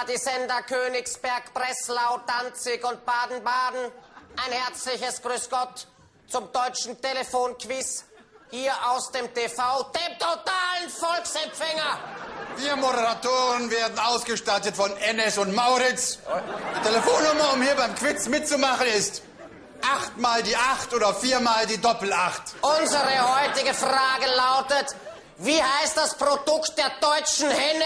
Dezember die Sender Königsberg, Breslau, Danzig und Baden-Baden. Ein herzliches Grüß Gott zum deutschen Telefonquiz. Hier aus dem TV, dem totalen Volksempfänger. Wir Moderatoren werden ausgestattet von Ennes und Mauritz. Die Telefonnummer, um hier beim Quiz mitzumachen, ist 8 mal die 8 oder 4 mal die Doppel-8. Unsere heutige Frage lautet, wie heißt das Produkt der deutschen Henne?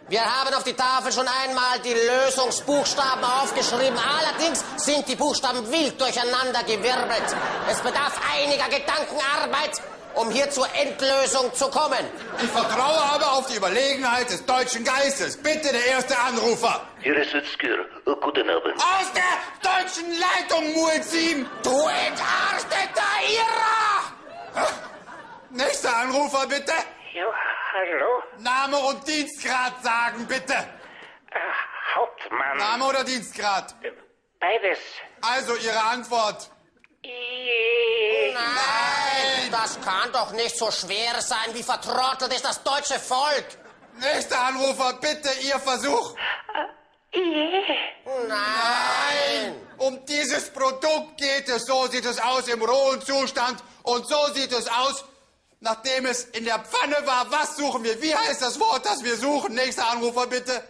Wir haben auf die Tafel schon einmal die Lösungsbuchstaben aufgeschrieben. Allerdings sind die Buchstaben wild durcheinander gewirbelt. Es bedarf einiger Gedankenarbeit, um hier zur Endlösung zu kommen. Ich vertraue aber auf die Überlegenheit des deutschen Geistes. Bitte der erste Anrufer. Hier ist Witzkür. Guten Abend. Aus der deutschen Leitung, Muezzin. Du entarteter Irrer! Nächster Anrufer, bitte. Ja, hallo? Name und Dienstgrad sagen, bitte. Hauptmann. Name oder Dienstgrad? Beides. Also Ihre Antwort. Nein, das kann doch nicht so schwer sein. Wie vertrottelt ist das deutsche Volk? Nächster Anrufer, bitte Ihr Versuch. Nein. Um dieses Produkt geht es. So sieht es aus im rohen Zustand. Und so sieht es aus, nachdem es in der Pfanne war. Was suchen wir? Wie heißt das Wort, das wir suchen? Nächster Anrufer, bitte.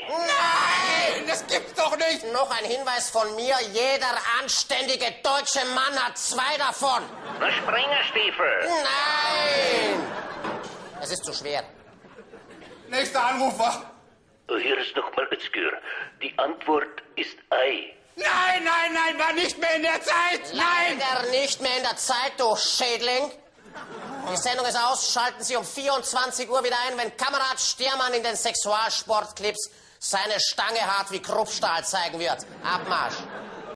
Nein, das gibt's doch nicht. Noch ein Hinweis von mir. Jeder anständige deutsche Mann hat 2 davon. Na, Springerstiefel. Nein. Es ist zu schwer. Nächster Anrufer. Hier ist nochmal Witzkür. Die Antwort ist Ei. Nein, nein, nein, war nicht mehr in der Zeit. Nein. Leider nicht mehr in der Zeit, du Schädling. Die Sendung ist aus. Schalten Sie um 24 Uhr wieder ein, wenn Kamerad Stiermann in den Sexualsportclips seine Stange hart wie Kruppstahl zeigen wird. Abmarsch.